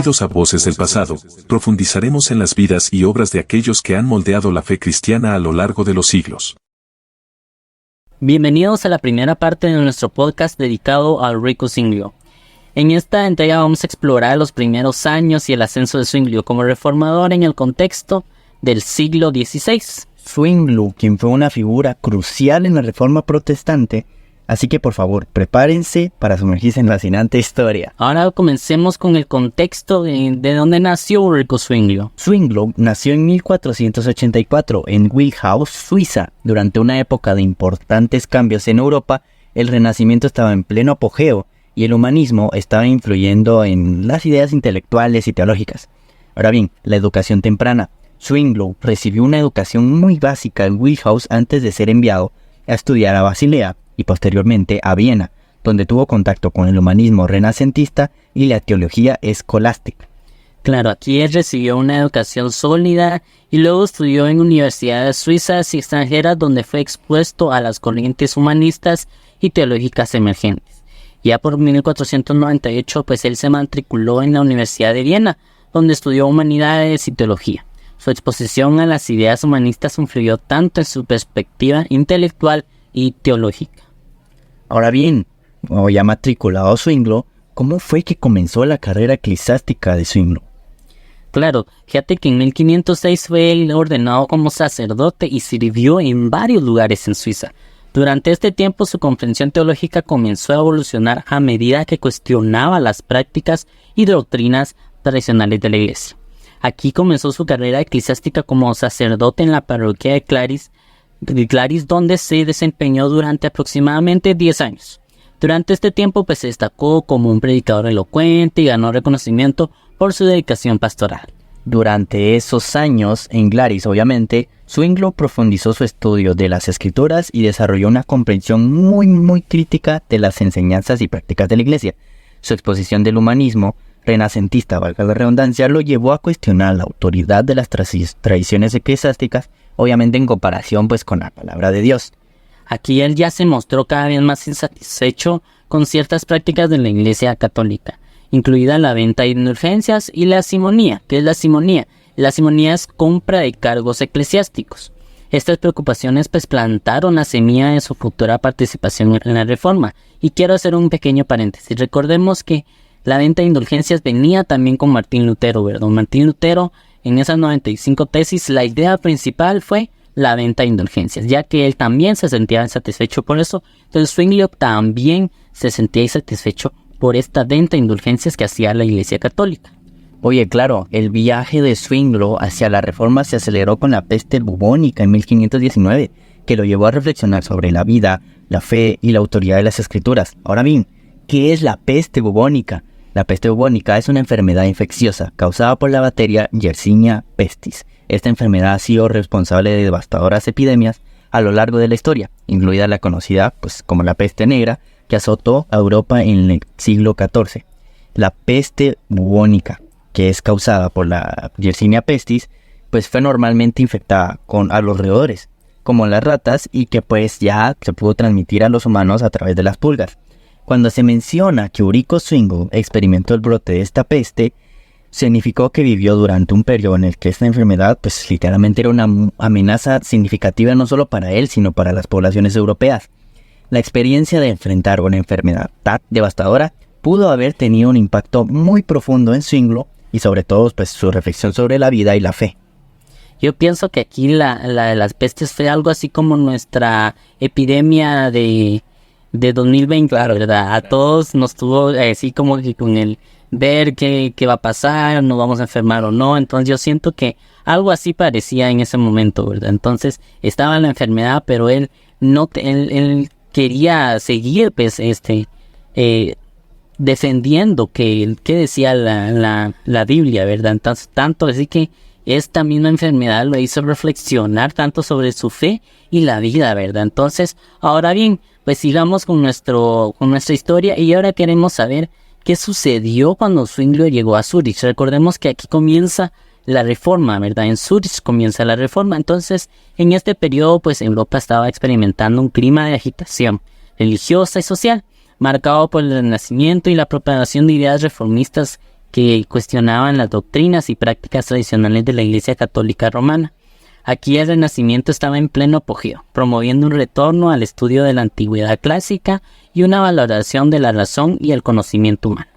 Unidos a Voces del Pasado, profundizaremos en las vidas y obras de aquellos que han moldeado la fe cristiana a lo largo de los siglos. Bienvenidos a la primera parte de nuestro podcast dedicado al rico Zwinglio. En esta entrega vamos a explorar los primeros años y el ascenso de Zwinglio como reformador en el contexto del siglo XVI. Zwinglio, quien fue una figura crucial en la Reforma Protestante, así que por favor, prepárense para sumergirse en la fascinante historia. Ahora comencemos con el contexto de dónde nació Ulrico Zwinglio. Zwinglio nació en 1484 en Wihlhaus, Suiza. Durante una época de importantes cambios en Europa, el Renacimiento estaba en pleno apogeo y el humanismo estaba influyendo en las ideas intelectuales y teológicas. Ahora bien, la educación temprana. Zwinglio recibió una educación muy básica en Wihlhaus antes de ser enviado a estudiar a Basilea y posteriormente a Viena, donde tuvo contacto con el humanismo renacentista y la teología escolástica. Claro, aquí él recibió una educación sólida y luego estudió en universidades suizas y extranjeras donde fue expuesto a las corrientes humanistas y teológicas emergentes. Ya por 1498, pues él se matriculó en la Universidad de Viena, donde estudió humanidades y teología. Su exposición a las ideas humanistas influyó tanto en su perspectiva intelectual y teológica. Ahora bien, ya matriculado Zwinglio, ¿cómo fue que comenzó la carrera eclesiástica de Zwinglio? Claro, fíjate que en 1506 fue él ordenado como sacerdote y sirvió en varios lugares en Suiza. Durante este tiempo su comprensión teológica comenzó a evolucionar a medida que cuestionaba las prácticas y doctrinas tradicionales de la iglesia. Aquí comenzó su carrera eclesiástica como sacerdote en la parroquia de Claris, donde se desempeñó durante aproximadamente 10 años. Durante este tiempo pues se destacó como un predicador elocuente y ganó reconocimiento por su dedicación pastoral. Durante esos años, en Glaris obviamente, Zwinglio profundizó su estudio de las escrituras y desarrolló una comprensión muy crítica de las enseñanzas y prácticas de la iglesia. Su exposición del humanismo renacentista, valga la redundancia, lo llevó a cuestionar la autoridad de las tradiciones eclesiásticas, obviamente en comparación pues con la palabra de Dios. Aquí él ya se mostró cada vez más insatisfecho con ciertas prácticas de la Iglesia Católica, incluida la venta de indulgencias y la simonía. ¿Qué es la simonía? La simonía es compra de cargos eclesiásticos. Estas preocupaciones pues plantaron la semilla de su futura participación en la Reforma. Y quiero hacer un pequeño paréntesis. Recordemos que la venta de indulgencias venía también con Martín Lutero, ¿verdad? Martín Lutero, en esas 95 tesis, la idea principal fue la venta de indulgencias, ya que él también se sentía insatisfecho por eso. Entonces Zwinglio también se sentía insatisfecho por esta venta de indulgencias que hacía la Iglesia Católica. Oye, claro, el viaje de Zwinglio hacia la Reforma se aceleró con la peste bubónica en 1519, que lo llevó a reflexionar sobre la vida, la fe y la autoridad de las Escrituras. Ahora bien, ¿qué es la peste bubónica? La peste bubónica es una enfermedad infecciosa causada por la bacteria Yersinia pestis. Esta enfermedad ha sido responsable de devastadoras epidemias a lo largo de la historia, incluida la conocida como la peste negra, que azotó a Europa en el siglo XIV. La peste bubónica, que es causada por la Yersinia pestis, pues fue normalmente infectada a los roedores, como las ratas, y que pues ya se pudo transmitir a los humanos a través de las pulgas. Cuando se menciona que Ulrico Zwinglio experimentó el brote de esta peste, significó que vivió durante un periodo en el que esta enfermedad pues literalmente era una amenaza significativa no solo para él, sino para las poblaciones europeas. La experiencia de enfrentar una enfermedad tan devastadora pudo haber tenido un impacto muy profundo en Zwinglio y sobre todo pues su reflexión sobre la vida y la fe. Yo pienso que aquí la de las pestes fue algo así como nuestra epidemia de 2020, claro, ¿verdad? A todos nos tuvo así como que con el ver qué va a pasar, nos vamos a enfermar o no. Entonces yo siento que algo así parecía en ese momento, ¿verdad? Entonces estaba la enfermedad, pero él él quería seguir pues defendiendo que decía la Biblia, ¿verdad? Entonces tanto así que esta misma enfermedad lo hizo reflexionar tanto sobre su fe y la vida, ¿verdad? Entonces, ahora bien, pues sigamos con nuestra historia y ahora queremos saber qué sucedió cuando Zwinglio llegó a Zúrich. Recordemos que aquí comienza la reforma, ¿verdad? En Zúrich comienza la reforma. Entonces, en este periodo, pues Europa estaba experimentando un clima de agitación religiosa y social, marcado por el renacimiento y la propagación de ideas reformistas que cuestionaban las doctrinas y prácticas tradicionales de la Iglesia Católica Romana. Aquí el Renacimiento estaba en pleno apogeo, promoviendo un retorno al estudio de la antigüedad clásica y una valoración de la razón y el conocimiento humano.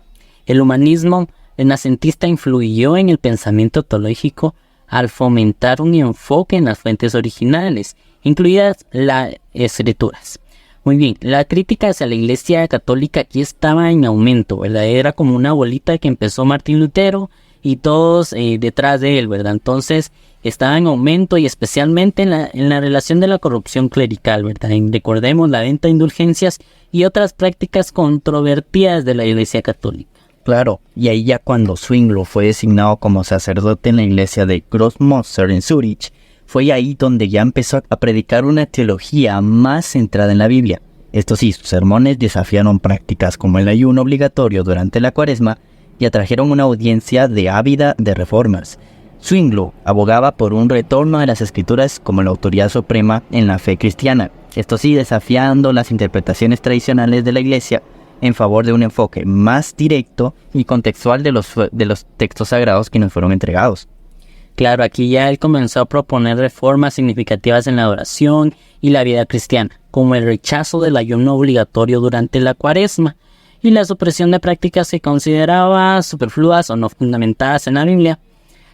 El humanismo renacentista influyó en el pensamiento teológico al fomentar un enfoque en las fuentes originales, incluidas las escrituras. Muy bien, la crítica hacia la Iglesia Católica aquí estaba en aumento, ¿verdad? Era como una bolita que empezó Martín Lutero y todos detrás de él, ¿verdad? Entonces estaba en aumento y especialmente en la relación de la corrupción clerical, ¿verdad? Recordemos la venta de indulgencias y otras prácticas controvertidas de la Iglesia Católica. Claro, y ahí ya cuando Zwinglio fue designado como sacerdote en la iglesia de Grossmünster en Zúrich, fue ahí donde ya empezó a predicar una teología más centrada en la Biblia. Esto sí, sus sermones desafiaron prácticas como el ayuno obligatorio durante la Cuaresma y atrajeron una audiencia ávida de reformas. Zwinglio abogaba por un retorno a las Escrituras como la autoridad suprema en la fe cristiana. Esto sí, desafiando las interpretaciones tradicionales de la Iglesia en favor de un enfoque más directo y contextual de los textos sagrados que nos fueron entregados. Claro, aquí ya él comenzó a proponer reformas significativas en la adoración y la vida cristiana, como el rechazo del ayuno obligatorio durante la Cuaresma y la supresión de prácticas que consideraba superfluas o no fundamentadas en la Biblia.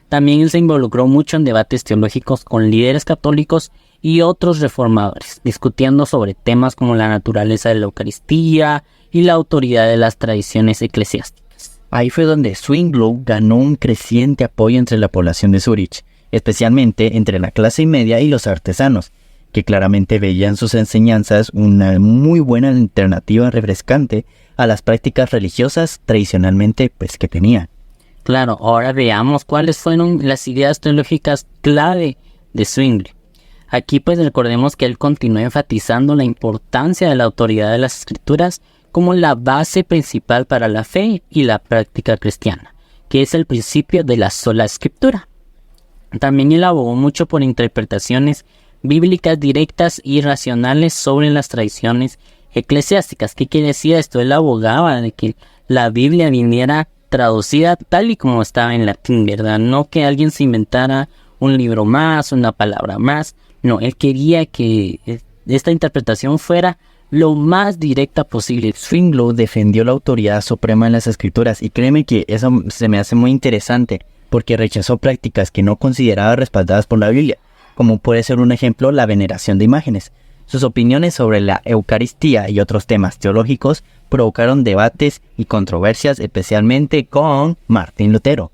También él se involucró mucho en debates teológicos con líderes católicos y otros reformadores, discutiendo sobre temas como la naturaleza de la Eucaristía y la autoridad de las tradiciones eclesiásticas. Ahí fue donde Zwinglio ganó un creciente apoyo entre la población de Zúrich, especialmente entre la clase media y los artesanos, que claramente veían sus enseñanzas una muy buena alternativa refrescante a las prácticas religiosas tradicionalmente que tenían. Claro, ahora veamos cuáles fueron las ideas teológicas clave de Zwinglio. Aquí recordemos que él continuó enfatizando la importancia de la autoridad de las Escrituras como la base principal para la fe y la práctica cristiana, que es el principio de la sola Escritura. También él abogó mucho por interpretaciones bíblicas directas y racionales sobre las tradiciones eclesiásticas. ¿Qué quiere decir esto? Él abogaba de que la Biblia viniera traducida tal y como estaba en latín, ¿verdad? No que alguien se inventara un libro más, una palabra más. No, él quería que esta interpretación fuera lo más directa posible. Zwinglio defendió la autoridad suprema en las Escrituras y créeme que eso se me hace muy interesante porque rechazó prácticas que no consideraba respaldadas por la Biblia, como puede ser un ejemplo la veneración de imágenes. Sus opiniones sobre la Eucaristía y otros temas teológicos provocaron debates y controversias, especialmente con Martín Lutero.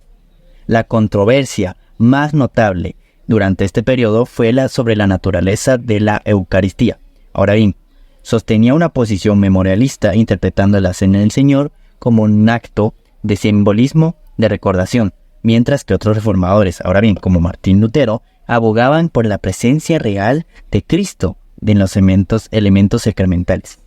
La controversia más notable durante este periodo fue sobre la naturaleza de la Eucaristía. Ahora bien, sostenía una posición memorialista interpretando la Cena del Señor como un acto de simbolismo de recordación, mientras que otros reformadores, ahora bien, como Martín Lutero, abogaban por la presencia real de Cristo en los elementos sacramentales.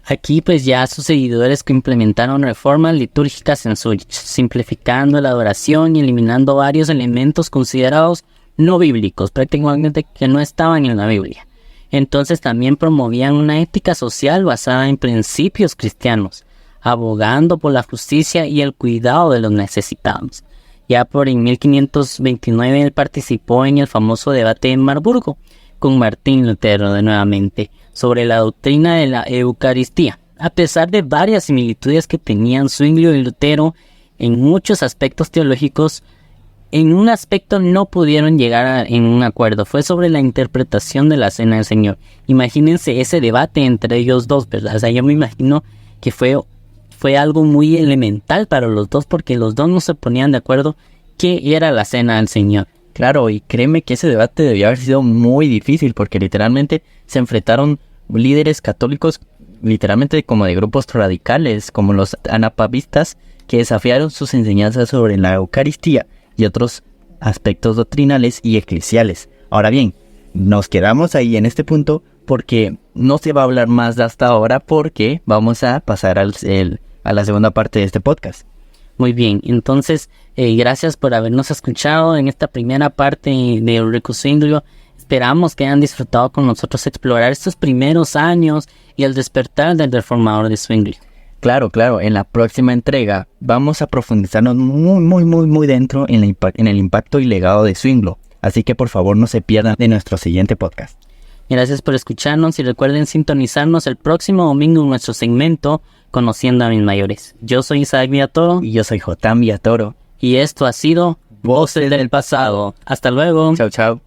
Aquí ya sus seguidores que implementaron reformas litúrgicas en Zúrich, simplificando la adoración y eliminando varios elementos considerados no bíblicos, prácticamente que no estaban en la Biblia. Entonces también promovían una ética social basada en principios cristianos, abogando por la justicia y el cuidado de los necesitados. Ya en 1529 él participó en el famoso debate en Marburgo con Martín Lutero nuevamente sobre la doctrina de la Eucaristía. A pesar de varias similitudes que tenían Zwinglio y Lutero en muchos aspectos teológicos, en un aspecto no pudieron llegar en un acuerdo. Fue sobre la interpretación de la Cena del Señor. Imagínense ese debate entre ellos dos, ¿verdad? O sea, yo me imagino que fue algo muy elemental para los dos porque los dos no se ponían de acuerdo qué era la Cena del Señor. Claro, y créeme que ese debate debió haber sido muy difícil porque literalmente se enfrentaron líderes católicos literalmente como de grupos radicales, como los anapapistas, que desafiaron sus enseñanzas sobre la Eucaristía y otros aspectos doctrinales y eclesiales. Ahora bien, nos quedamos ahí en este punto porque no se va a hablar más de hasta ahora porque vamos a pasar a la segunda parte de este podcast. Muy bien, entonces gracias por habernos escuchado en esta primera parte de Ulrico Zwinglio. Esperamos que hayan disfrutado con nosotros explorar estos primeros años y el despertar del reformador de Zwinglio. Claro, en la próxima entrega vamos a profundizarnos muy dentro en el impacto y legado de Zwinglio. Así que por favor no se pierdan de nuestro siguiente podcast. Gracias por escucharnos y recuerden sintonizarnos el próximo domingo en nuestro segmento Conociendo a mis mayores. Yo soy Isaac Villatoro Y yo soy Jotam Villatoro. y esto ha sido Voces del Pasado. Hasta luego. Chao.